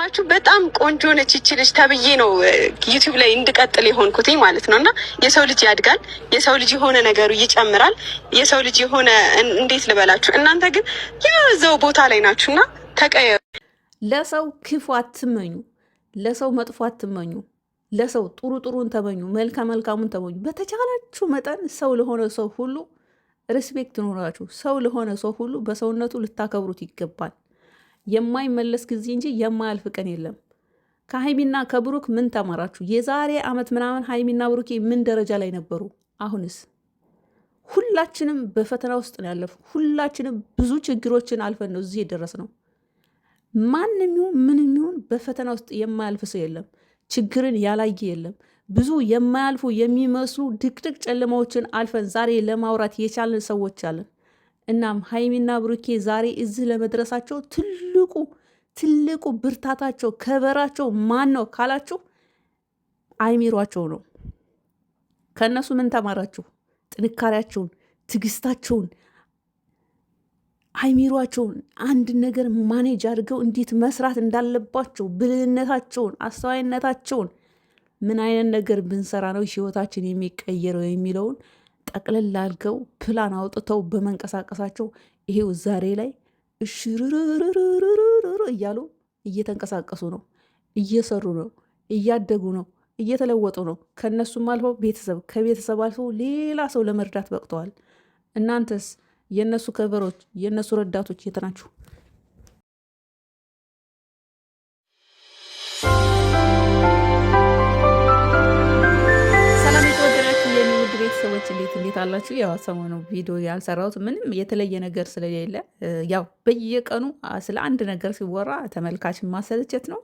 የሚገርማችሁ በጣም ቆንጆ ነች ይቺ ልጅ ተብዬ ነው ዩቲዩብ ላይ እንድቀጥል የሆንኩት ማለት ነው። እና የሰው ልጅ ያድጋል፣ የሰው ልጅ የሆነ ነገሩ ይጨምራል፣ የሰው ልጅ የሆነ እንዴት ልበላችሁ። እናንተ ግን የዛው ቦታ ላይ ናችሁና ተቀየሩ። ለሰው ክፉ አትመኙ፣ ለሰው መጥፎ አትመኙ፣ ለሰው ጥሩ ጥሩን ተመኙ፣ መልካሙን ተመኙ። በተቻላችሁ መጠን ሰው ለሆነ ሰው ሁሉ ሪስፔክት ኖራችሁ፣ ሰው ለሆነ ሰው ሁሉ በሰውነቱ ልታከብሩት ይገባል። የማይመለስ ጊዜ እንጂ የማያልፍ ቀን የለም። ከሀይሚና ከብሩክ ምን ተማራችሁ? የዛሬ ዓመት ምናምን ሀይሚና ብሩኬ ምን ደረጃ ላይ ነበሩ? አሁንስ? ሁላችንም በፈተና ውስጥ ነው ያለፉ። ሁላችንም ብዙ ችግሮችን አልፈን ነው እዚህ የደረስ ነው። ማንም ይሁን ምንም ይሁን በፈተና ውስጥ የማያልፍ ሰው የለም። ችግርን ያላየ የለም። ብዙ የማያልፉ የሚመስሉ ድቅድቅ ጨለማዎችን አልፈን ዛሬ ለማውራት የቻልን ሰዎች አለን። እናም ሀይሚና ብሩኬ ዛሬ እዚህ ለመድረሳቸው ትልቁ ብርታታቸው ከበራቸው ማን ነው ካላችሁ አይሚሯቸው ነው። ከእነሱ ምን ተማራችሁ? ጥንካሬያቸውን፣ ትዕግስታቸውን፣ አይሚሯቸውን አንድ ነገር ማኔጅ አድርገው እንዴት መስራት እንዳለባቸው ብልህነታቸውን፣ አስተዋይነታቸውን ምን አይነት ነገር ብንሰራ ነው ህይወታችን የሚቀየረው የሚለውን ጠቅለል አድርገው ፕላን አውጥተው በመንቀሳቀሳቸው ይሄው ዛሬ ላይ እሽርርርርርር እያሉ እየተንቀሳቀሱ ነው፣ እየሰሩ ነው፣ እያደጉ ነው፣ እየተለወጡ ነው። ከእነሱም አልፈው ቤተሰብ፣ ከቤተሰብ አልፈው ሌላ ሰው ለመርዳት በቅተዋል። እናንተስ የእነሱ ከበሮች፣ የእነሱ ረዳቶች የት ናችሁ? ሰዎች እንዴት አላችሁ? ያው ሰሞኑ ቪዲዮ ያልሰራሁት ምንም የተለየ ነገር ስለሌለ ያው በየቀኑ ስለ አንድ ነገር ሲወራ ተመልካች ማሰልቸት ነው።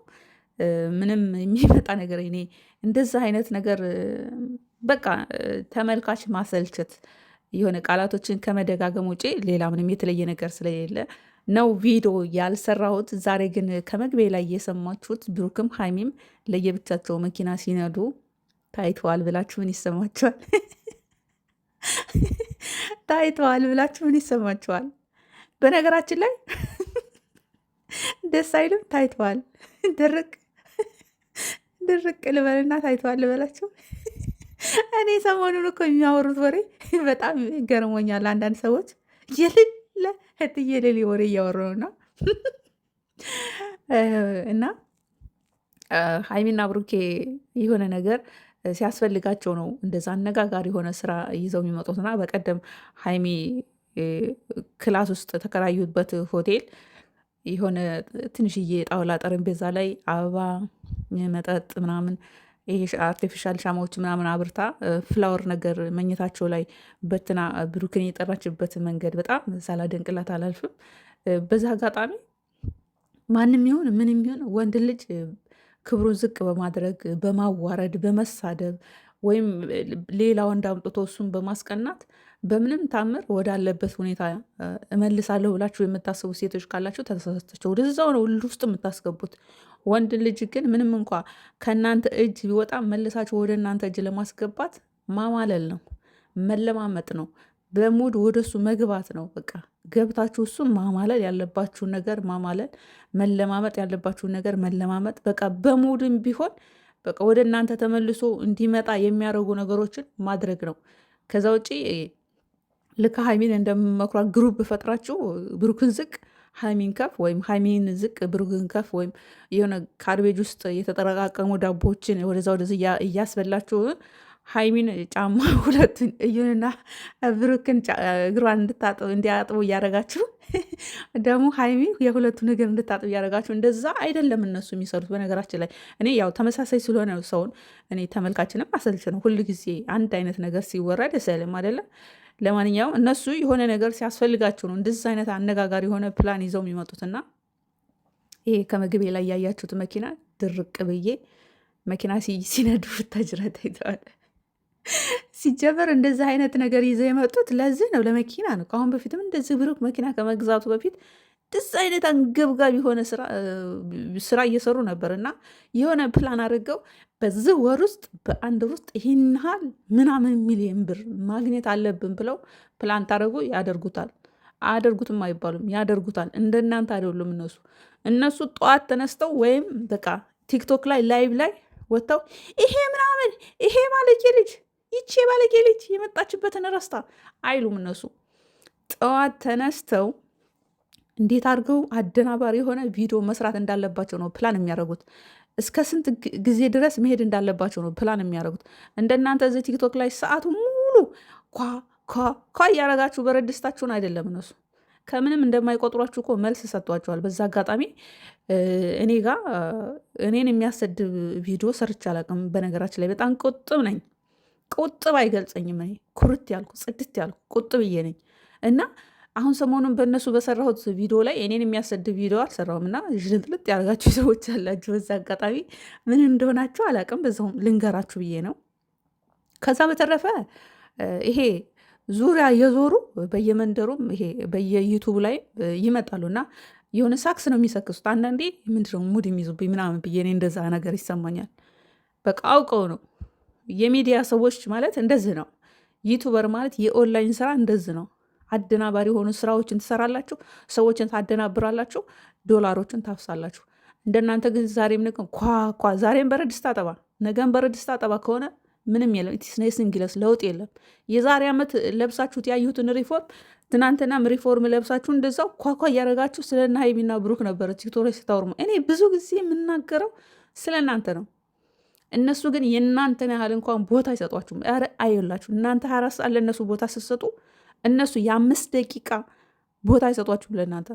ምንም የሚመጣ ነገር እኔ እንደዛ አይነት ነገር በቃ ተመልካች ማሰልቸት የሆነ ቃላቶችን ከመደጋገም ውጪ ሌላ ምንም የተለየ ነገር ስለሌለ ነው ቪዲዮ ያልሰራሁት። ዛሬ ግን ከመግቢያ ላይ የሰማችሁት ብሩክም ሀይሚም ለየብቻቸው መኪና ሲነዱ ታይተዋል ብላችሁ ምን ይሰማችኋል? ታይተዋል ብላችሁ ምን ይሰማችኋል? በነገራችን ላይ ደስ አይልም? ታይተዋል ድርቅ ልበልና ታይተዋል ልበላችሁ። እኔ ሰሞኑን እኮ የሚያወሩት ወሬ በጣም ገርሞኛል። አንዳንድ ሰዎች የሌለ የሌለ ወሬ እያወሩ ነው እና ሀይሚና ብሩኬ የሆነ ነገር ሲያስፈልጋቸው ነው እንደዛ አነጋጋሪ የሆነ ስራ ይዘው የሚመጡትና በቀደም ሀይሚ ክላስ ውስጥ ተከራዩበት ሆቴል የሆነ ትንሽዬ ጣውላ ጠረጴዛ ላይ አበባ፣ መጠጥ ምናምን ይሄ አርቲፊሻል ሻማዎች ምናምን አብርታ ፍላወር ነገር መኝታቸው ላይ በትና ብሩክን የጠራችበት መንገድ በጣም ሳላደንቅላት አላልፍም። በዛ አጋጣሚ ማንም ይሁን ምንም ይሁን ወንድ ልጅ ክብሩን ዝቅ በማድረግ በማዋረድ በመሳደብ ወይም ሌላ ወንድ አምጥቶ እሱን በማስቀናት በምንም ታምር ወዳለበት ሁኔታ እመልሳለሁ ብላችሁ የምታስቡ ሴቶች ካላችሁ ተሳሳታችሁ። ወደዛው ነው ውስጥ የምታስገቡት። ወንድ ልጅ ግን ምንም እንኳ ከእናንተ እጅ ቢወጣ መልሳችሁ ወደ እናንተ እጅ ለማስገባት ማማለል ነው፣ መለማመጥ ነው፣ በሙድ ወደሱ መግባት ነው። በቃ ገብታችሁ እሱ ማማለል ያለባችሁን ነገር ማማለል፣ መለማመጥ ያለባችሁን ነገር መለማመጥ። በቃ በሙድም ቢሆን በቃ ወደ እናንተ ተመልሶ እንዲመጣ የሚያደርጉ ነገሮችን ማድረግ ነው። ከዛ ውጭ ልክ ሀይሚን እንደምመክሯ ግሩፕ ፈጥራችሁ ብሩክን ዝቅ ሀይሚን ከፍ ወይም ሀይሚን ዝቅ ብሩክን ከፍ ወይም የሆነ ካርቤጅ ውስጥ የተጠረቃቀሙ ዳቦችን ወደዛ ወደዚ እያስበላችሁ ሀይሚን ጫማ ሁለቱን እዩንና ብሩክን እግሯን እንዲያጥቡ እያደረጋችሁ ደግሞ ሀይሚ የሁለቱን እግር እንድታጥቡ እያደረጋችሁ፣ እንደዛ አይደለም እነሱ የሚሰሩት። በነገራችን ላይ እኔ ያው ተመሳሳይ ስለሆነ ሰውን እኔ ተመልካችንም አሰልች ነው። ሁሉ ጊዜ አንድ አይነት ነገር ሲወራ ደስ አይልም አይደለም። ለማንኛውም እነሱ የሆነ ነገር ሲያስፈልጋቸው ነው እንደዚህ አይነት አነጋጋሪ የሆነ ፕላን ይዘው የሚመጡትና ይሄ ከመግቤ ላይ ያያችሁት መኪና ድርቅ ብዬ መኪና ሲነዱ ፍታጅረት አይተዋል። ሲጀመር እንደዚህ አይነት ነገር ይዘው የመጡት ለዚህ ነው፣ ለመኪና ነው። ከአሁን በፊትም እንደዚህ ብሩክ መኪና ከመግዛቱ በፊት እንደዚህ አይነት አንገብጋቢ የሆነ ስራ እየሰሩ ነበር እና የሆነ ፕላን አድርገው በዚህ ወር ውስጥ በአንድ ወር ውስጥ ይህን ያህል ምናምን ሚሊዮን ብር ማግኘት አለብን ብለው ፕላን ታደርጉ ያደርጉታል። አያደርጉትም አይባሉም፣ ያደርጉታል። እንደናንተ አይደሉም እነሱ። እነሱ ጠዋት ተነስተው ወይም በቃ ቲክቶክ ላይ ላይቭ ላይ ወጥተው ይሄ ምናምን ይሄ ባለጌ ልጅ ይቺ ባለጌ ልጅ የመጣችበትን ረስታ አይሉም። እነሱ ጠዋት ተነስተው እንዴት አድርገው አደናባሪ የሆነ ቪዲዮ መስራት እንዳለባቸው ነው ፕላን የሚያደርጉት። እስከ ስንት ጊዜ ድረስ መሄድ እንዳለባቸው ነው ፕላን የሚያደርጉት። እንደናንተ እዚህ ቲክቶክ ላይ ሰዓቱ ሙሉ ኳ እያረጋችሁ በረድስታችሁን አይደለም። እነሱ ከምንም እንደማይቆጥሯችሁ እኮ መልስ ሰጥቷቸዋል። በዛ አጋጣሚ እኔ ጋ እኔን የሚያሰድብ ቪዲዮ ሰርቼ አላውቅም። በነገራችን ላይ በጣም ቁጥብ ነኝ። ቁጥብ አይገልጸኝም። እኔ ኩርት ያልኩ ጽድት ያልኩ ቁጥብዬ ነኝ እና አሁን ሰሞኑን በእነሱ በሰራሁት ቪዲዮ ላይ እኔን የሚያሰድብ ቪዲዮ አልሰራሁም እና ዥልጥልጥ ያደርጋችሁ ሰዎች አላችሁ። በዛ አጋጣሚ ምን እንደሆናችሁ አላውቅም። በዛውም ልንገራችሁ ብዬ ነው። ከዛ በተረፈ ይሄ ዙሪያ የዞሩ በየመንደሩም ይሄ በየዩቱብ ላይ ይመጣሉ እና የሆነ ሳክስ ነው የሚሰክሱት። አንዳንዴ ምንድነው ሙድ የሚይዙብኝ ምናምን ብዬ እኔ እንደዛ ነገር ይሰማኛል። በቃ አውቀው ነው። የሚዲያ ሰዎች ማለት እንደዚህ ነው። ዩቱበር ማለት የኦንላይን ስራ እንደዚህ ነው። አደናባሪ የሆኑ ስራዎችን ትሰራላችሁ፣ ሰዎችን ታደናብራላችሁ፣ ዶላሮችን ታፍሳላችሁ። እንደናንተ ግን ዛሬም ዛሬም በረድስት አጠባ ነገም በረድስት አጠባ ከሆነ ምንም የለም። ኢትስኔስንግለስ ለውጥ የለም። የዛሬ ዓመት ለብሳችሁት ያዩትን ሪፎርም ትናንትናም ሪፎርም ለብሳችሁ እንደዛው ኳኳ እያደረጋችሁ ስለና ሀይሚና ብሩክ ነበረ ቲክቶክ ላይ ስታወርሙ። እኔ ብዙ ጊዜ የምናገረው ስለ እናንተ ነው። እነሱ ግን የእናንተን ያህል እንኳን ቦታ አይሰጧችሁም። ኧረ አይላችሁ እናንተ 24 ሰዓት ለእነሱ ቦታ ስትሰጡ እነሱ የ5 ደቂቃ ቦታ አይሰጧችሁም ለእናንተ።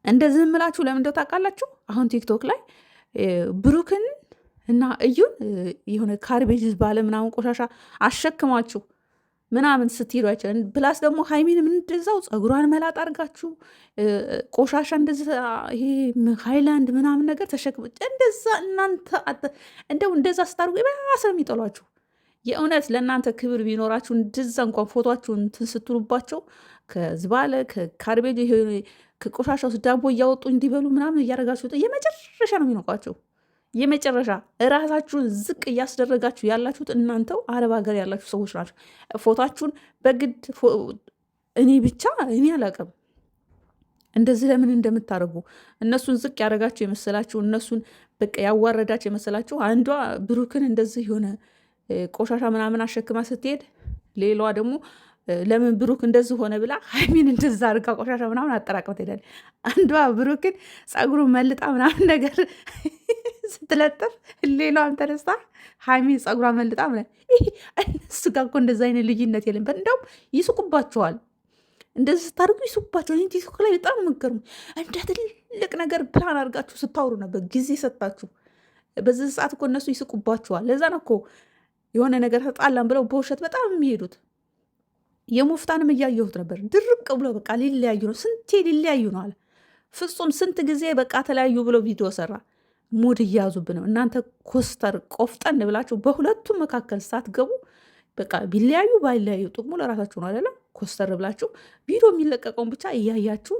እንደዚህ ምላችሁ ለምንደው ታውቃላችሁ? አሁን ቲክቶክ ላይ ብሩክን እና እዩን የሆነ ካርቤጅ ባለ ምናምን ቆሻሻ አሸክማችሁ ምናምን ስትሄዱ አይችላል። ፕላስ ደግሞ ሀይሚንም እንደዛው ጸጉሯን መላጥ አድርጋችሁ ቆሻሻ እንደዚህ ይሄ ሃይላንድ ምናምን ነገር ተሸክሙ እንደዛ እናንተ እንደው እንደዛ ስታርጉ የባሰ ነው የሚጠሏችሁ። የእውነት ለእናንተ ክብር ቢኖራችሁ እንደዛ እንኳን ፎቶችሁን ስትሉባቸው ከዝባለ ከካርቤጅ ከቆሻሻ ውስጥ ዳቦ እያወጡ እንዲበሉ ምናምን እያደረጋችሁ የመጨረሻ ነው የሚኖቋቸው። የመጨረሻ እራሳችሁን ዝቅ እያስደረጋችሁ ያላችሁት እናንተው አረብ ሀገር ያላችሁ ሰዎች ናቸው። ፎታችሁን በግድ እኔ አላውቅም እንደዚህ ለምን እንደምታደርጉ። እነሱን ዝቅ ያደረጋችሁ የመሰላችሁ፣ እነሱን በቃ ያዋረዳችሁ የመሰላችሁ። አንዷ ብሩክን እንደዚህ የሆነ ቆሻሻ ምናምን አሸክማ ስትሄድ፣ ሌላዋ ደግሞ ለምን ብሩክ እንደዚህ ሆነ ብላ ሀይሚን እንደዛ አድርጋ ቆሻሻ ምናምን አጠራቅማ ትሄዳለች። አንዷ ብሩክን ጸጉሩን መልጣ ምናምን ነገር ስትለጥፍ፣ ሌላዋም ተነስታ ሀይሚን ጸጉሯ መልጣ እነሱ ጋር እኮ እንደዚ አይነት ልዩነት የለም። እንደውም ይስቁባቸዋል። እንደዚህ ስታደርጉ ይስቁባቸዋል። ቲክቶክ ላይ በጣም የምትገርሙ እንደ ትልቅ ነገር ፕላን አድርጋችሁ ስታወሩ ነበር ጊዜ ሰጣችሁ። በዚህ ሰዓት እኮ እነሱ ይስቁባቸዋል። ለዛ ነው እኮ የሆነ ነገር ተጣላን ብለው በውሸት በጣም የሚሄዱት። የሙፍታንም እያየሁት ነበር። ድርቅ ብሎ በቃ ሊለያዩ ነው፣ ስንቴ ሊለያዩ ነው አለ ፍጹም። ስንት ጊዜ በቃ ተለያዩ ብሎ ቪዲዮ ሰራ። ሙድ እያያዙብን ነው። እናንተ ኮስተር ቆፍጠን ብላችሁ በሁለቱም መካከል ሳትገቡ በቃ ቢለያዩ ባይለያዩ ጥቅሙ ለራሳችሁ ነው አይደለም። ኮስተር ብላችሁ ቪዲዮ የሚለቀቀውን ብቻ እያያችሁ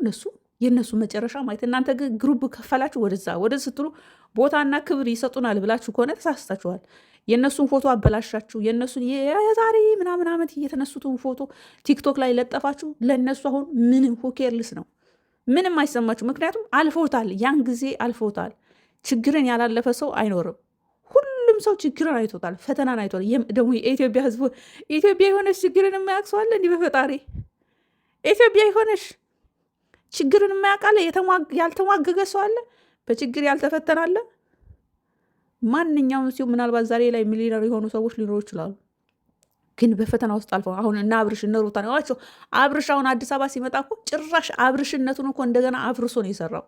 የእነሱ መጨረሻ ማየት። እናንተ ግን ግሩፕ ከፈላችሁ ወደዛ ስትሉ ቦታና ክብር ይሰጡናል ብላችሁ ከሆነ ተሳስታችኋል። የእነሱን ፎቶ አበላሻችሁ። የእነሱን የዛሬ ምናምን ዓመት እየተነሱትን ፎቶ ቲክቶክ ላይ ለጠፋችሁ። ለእነሱ አሁን ምንም ሆኬርልስ ነው፣ ምንም አይሰማችሁ። ምክንያቱም አልፈውታል፣ ያን ጊዜ አልፈውታል። ችግርን ያላለፈ ሰው አይኖርም። ሁሉም ሰው ችግርን አይቶታል፣ ፈተናን አይቶታል። ደግሞ የኢትዮጵያ ሕዝብ ኢትዮጵያ የሆነች ችግርን የማያውቅ ሰው አለ? እንዲህ በፈጣሪ ኢትዮጵያ የሆነች ችግርን የማያውቃለ? ያልተሟገገ ሰው አለ? በችግር ያልተፈተናለ? ማንኛውም ሲሆን ምናልባት ዛሬ ላይ ሚሊዮነር የሆኑ ሰዎች ሊኖሩ ይችላሉ፣ ግን በፈተና ውስጥ አልፈው አሁን እና አብርሽ እነ ሩታ ናቸው። አብርሽ አሁን አዲስ አበባ ሲመጣ እኮ ጭራሽ አብርሽነቱን እኮ እንደገና አፍርሶ ነው የሰራው።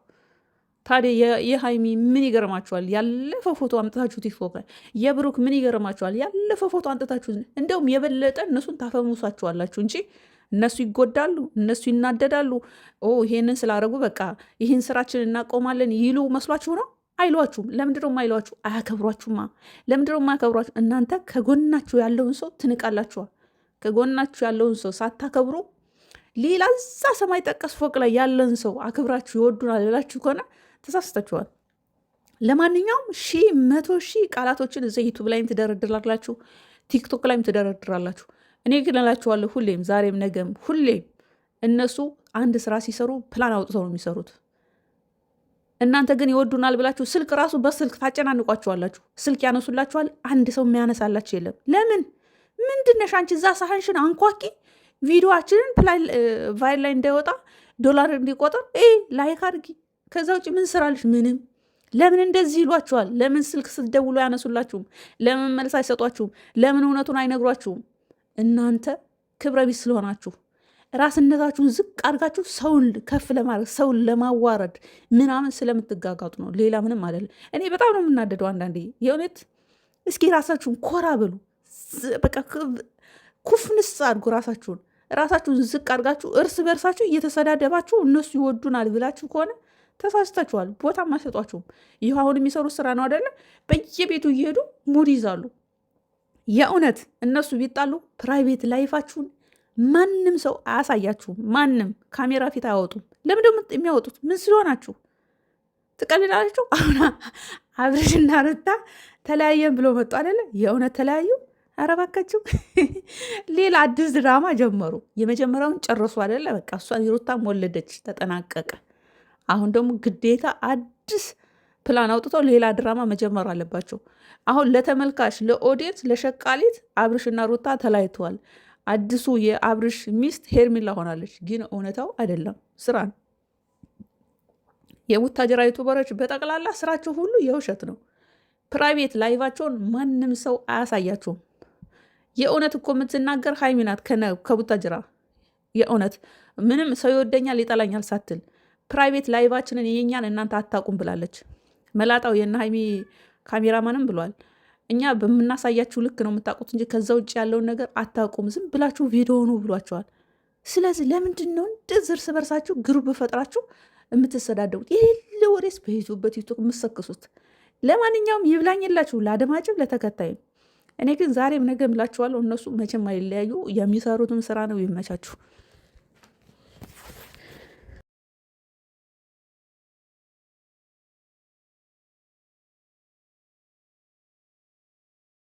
ታዲያ የሀይሚ ምን ይገርማችኋል? ያለፈ ፎቶ አምጥታችሁ ቲክቶክ ላይ የብሩክ ምን ይገርማችኋል? ያለፈ ፎቶ አምጥታችሁ እንደውም የበለጠ እነሱን ታፈሙሳችኋላችሁ እንጂ እነሱ ይጎዳሉ፣ እነሱ ይናደዳሉ። ይሄንን ስላደረጉ በቃ ይህን ስራችን እናቆማለን ይሉ መስሏችሁ ነው? አይሏችሁም። ለምንድነው የማይሏችሁ? አያከብሯችሁማ። ለምንድነው የማያከብሯችሁ? እናንተ ከጎናችሁ ያለውን ሰው ትንቃላችኋል። ከጎናችሁ ያለውን ሰው ሳታከብሩ ሌላ እዛ ሰማይ ጠቀስ ፎቅ ላይ ያለን ሰው አክብራችሁ ይወዱናል ብላችሁ ከሆነ ተሳስታችኋል። ለማንኛውም 100,000 ቃላቶችን እዚያ ዩቱብ ላይም ትደረድራላችሁ፣ ቲክቶክ ላይም ትደረድራላችሁ። እኔ ግን እላችኋለሁ ሁሌም ዛሬም ነገም ሁሌም እነሱ አንድ ስራ ሲሰሩ ፕላን አውጥተው ነው የሚሰሩት። እናንተ ግን ይወዱናል ብላችሁ ስልክ ራሱ በስልክ ታጨናንቋቸዋላችሁ። ስልክ ያነሱላችኋል። አንድ ሰው የሚያነሳላችሁ የለም። ለምን? ምንድነሽ አንቺ? እዛ ሳህንሽን አንኳኪ፣ ቪዲዮችንን ቫይል ላይ እንዳይወጣ ዶላር እንዲቆጠር ላይክ አድርጊ። ከዛ ውጭ ምን ስራልሽ? ምንም። ለምን እንደዚህ ይሏችኋል? ለምን ስልክ ስትደውሉ ያነሱላችሁም? ለምን መልስ አይሰጧችሁም? ለምን እውነቱን አይነግሯችሁም? እናንተ ክብረ ቢስ ስለሆናችሁ ራስነታችሁን ዝቅ አድርጋችሁ ሰውን ከፍ ለማድረግ ሰውን ለማዋረድ ምናምን ስለምትጋጋጡ ነው። ሌላ ምንም አይደለም። እኔ በጣም ነው የምናደደው አንዳንዴ የእውነት። እስኪ ራሳችሁን ኮራ በሉ። በቃ ኩፍንስ አድርጉ ራሳችሁን ዝቅ አድርጋችሁ እርስ በርሳችሁ እየተሰዳደባችሁ እነሱ ይወዱናል ብላችሁ ከሆነ ተሳስታችኋል። ቦታም አይሰጧችሁም። ይህ አሁን የሚሰሩት ስራ ነው አይደለም። በየቤቱ እየሄዱ ሙድ ይዛሉ። የእውነት እነሱ ቢጣሉ ፕራይቬት ላይፋችሁን ማንም ሰው አያሳያችሁም። ማንም ካሜራ ፊት አያወጡም። ለምን ደግሞ የሚያወጡት? ምን ስለሆናችሁ? ትቀልዳላችሁ። አሁን አብርሽና ሩታ ተለያየን ብሎ መጡ አይደለ? የእውነት ተለያዩ። ኧረ እባካችሁ ሌላ አዲስ ድራማ ጀመሩ። የመጀመሪያውን ጨረሱ አይደለ? በቃ እሷ ሩታም ወለደች፣ ተጠናቀቀ። አሁን ደግሞ ግዴታ አዲስ ፕላን አውጥተው ሌላ ድራማ መጀመር አለባቸው። አሁን ለተመልካች ለኦዲየንስ ለሸቃሊት አብርሽና ሩታ ተለያይተዋል። አዲሱ የአብርሽ ሚስት ሄርሚላ ሆናለች። ግን እውነታው አይደለም፣ ስራ ነው። የቡታጀራ ዩቱበሮች በጠቅላላ ስራቸው ሁሉ የውሸት ነው። ፕራይቬት ላይቫቸውን ማንም ሰው አያሳያቸውም። የእውነት እኮ የምትናገር ሀይሚ ናት ከቡታጀራ። የእውነት ምንም ሰው ይወደኛል ይጠላኛል ሳትል ፕራይቬት ላይቫችንን የኛን እናንተ አታውቁም ብላለች። መላጣው የእነ ሀይሚ ካሜራማንም ብሏል። እኛ በምናሳያችሁ ልክ ነው የምታውቁት እንጂ ከዛ ውጭ ያለውን ነገር አታውቁም፣ ዝም ብላችሁ ቪዲዮ ሆኖ ብሏቸዋል። ስለዚህ ለምንድን ነው እንደዚህ እርስ በርሳችሁ ግሩፕ ፈጥራችሁ የምትሰዳደቡት? የሌለ ወሬስ በዩቱብ የምትሰክሱት? ለማንኛውም ይብላኝላችሁ፣ ለአድማጭም ለተከታይም። እኔ ግን ዛሬም ነገ እምላችኋለሁ፣ እነሱ መቼም አይለያዩ። የሚሰሩትም ስራ ነው። ይመቻችሁ።